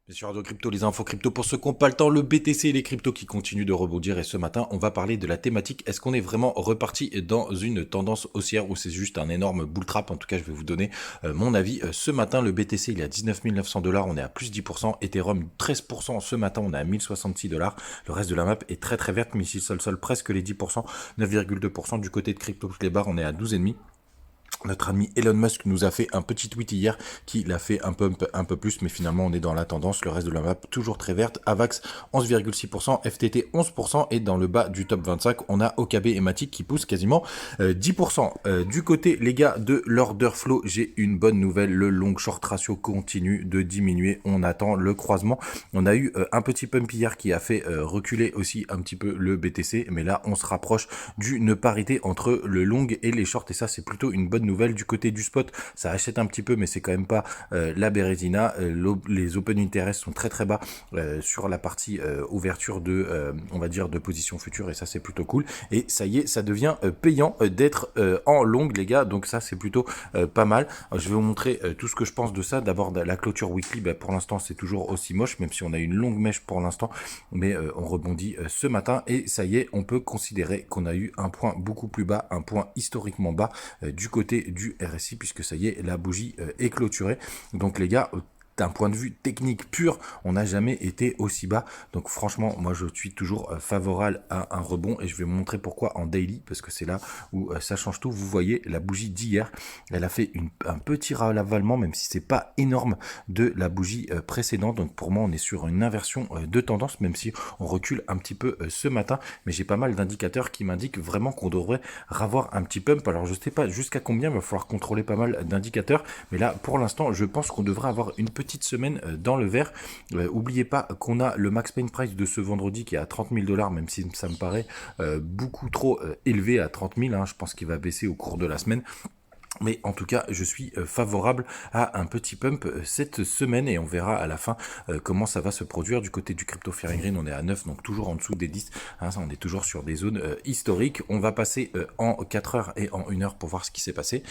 Bien sûr, de crypto, les infos crypto pour ceux qui n'ont pas le temps, le BTC et les cryptos qui continuent de rebondir. Et ce matin, on va parler de la thématique. Est-ce qu'on est vraiment reparti dans une tendance haussière ou c'est juste un énorme bull trap? En tout cas, je vais vous donner mon avis. Ce matin, le BTC, il est à 19 900 $. On est à plus 10%. Ethereum, 13%. Ce matin, on est à 1066 $. Le reste de la map est très très verte, mais ici, sol, presque les 10%, 9,2%. Du côté de crypto, les barres, on est à 12,5%. Notre ami Elon Musk nous a fait un petit tweet hier qui l'a fait un peu plus, mais finalement on est dans la tendance. Le reste de la map toujours très verte. Avax 11,6%, FTT 11% et dans le bas du top 25, on a OKB et Matic qui poussent quasiment 10%. Du côté les gars de l'order flow, j'ai une bonne nouvelle. Le long short ratio continue de diminuer. On attend le croisement. On a eu un petit pump hier qui a fait reculer aussi un petit peu le BTC, mais là on se rapproche d'une parité entre le long et les shorts et ça c'est plutôt une bonne nouvelle. Du côté du spot, ça achète un petit peu, mais c'est quand même pas la Bérésina. Les open interest sont très très bas sur la partie ouverture de, on va dire, de position future, et ça c'est plutôt cool. Et ça y est, ça devient payant d'être en longue, les gars. Donc ça c'est plutôt pas mal. Alors, je vais vous montrer tout ce que je pense de ça. D'abord la clôture weekly, pour l'instant c'est toujours aussi moche, même si on a une longue mèche pour l'instant, mais on rebondit ce matin et ça y est, on peut considérer qu'on a eu un point beaucoup plus bas, un point historiquement bas du côté du RSI, puisque ça y est, la bougie est clôturée. Donc les gars, d'un point de vue technique pur, on n'a jamais été aussi bas. Donc franchement, moi je suis toujours favorable à un rebond et je vais vous montrer pourquoi en daily, parce que c'est là où ça change tout. Vous voyez la bougie d'hier, elle a fait un petit ravalement, même si c'est pas énorme, de la bougie précédente. Donc pour moi, on est sur une inversion de tendance, même si on recule un petit peu ce matin. Mais j'ai pas mal d'indicateurs qui m'indiquent vraiment qu'on devrait avoir un petit pump. Alors je sais pas jusqu'à combien, il va falloir contrôler pas mal d'indicateurs. Mais là, pour l'instant, je pense qu'on devrait avoir une petite semaine dans le vert. Oubliez pas qu'on a le max pain price de ce vendredi qui est à 30 000 $, même si ça me paraît beaucoup trop élevé à 30 000. Je pense qu'il va baisser au cours de la semaine. Mais en tout cas, je suis favorable à un petit pump cette semaine et on verra à la fin comment ça va se produire. Du côté du crypto Fear & Green, on est à 9, donc toujours en dessous des 10. On est toujours sur des zones historiques. On va passer en 4 heures et en 1 heure pour voir ce qui s'est passé.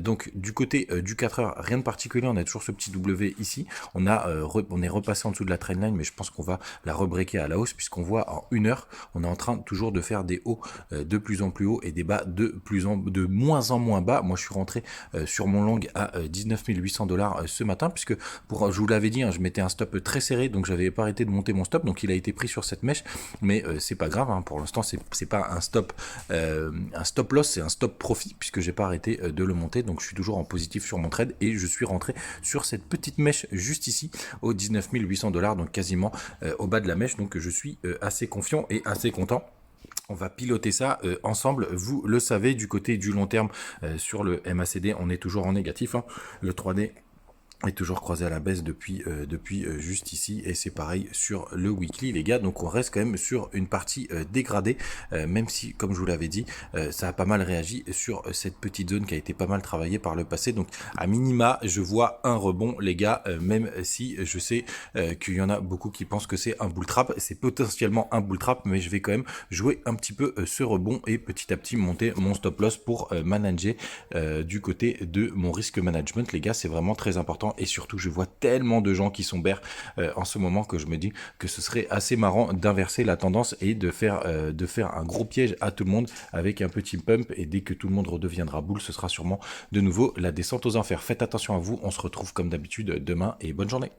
Donc du côté du 4 heures, rien de particulier. On a toujours ce petit W ici. On est repassé en dessous de la trendline, mais je pense qu'on va la rebreaker à la hausse puisqu'on voit en 1 heure, on est en train toujours de faire des hauts de plus en plus hauts et des bas de moins en moins bas. Moi, je suis rentré sur mon long à 19 800 $ ce matin, puisque je vous l'avais dit, je mettais un stop très serré, donc j'avais pas arrêté de monter mon stop, donc il a été pris sur cette mèche, mais c'est pas grave, pour l'instant c'est pas un stop loss, c'est un stop profit, puisque j'ai pas arrêté de le monter, donc je suis toujours en positif sur mon trade et je suis rentré sur cette petite mèche juste ici aux 19 800 $, donc quasiment au bas de la mèche, donc je suis assez confiant et assez content. On va piloter ça ensemble, vous le savez. Du côté du long terme, sur le MACD, on est toujours en négatif. Le 3D est toujours croisé à la baisse depuis juste ici, et c'est pareil sur le weekly, les gars. Donc on reste quand même sur une partie dégradée, même si, comme je vous l'avais dit, ça a pas mal réagi sur cette petite zone qui a été pas mal travaillée par le passé. Donc à minima, je vois un rebond, les gars, même si je sais qu'il y en a beaucoup qui pensent que c'est un bull trap. C'est potentiellement un bull trap, mais je vais quand même jouer un petit peu ce rebond et petit à petit monter mon stop loss pour manager du côté de mon risque management, les gars. C'est vraiment très important. Et surtout, je vois tellement de gens qui sont bears en ce moment que je me dis que ce serait assez marrant d'inverser la tendance et de faire un gros piège à tout le monde avec un petit pump, et dès que tout le monde redeviendra bull, ce sera sûrement de nouveau la descente aux enfers. Faites attention à vous, on se retrouve comme d'habitude demain et bonne journée.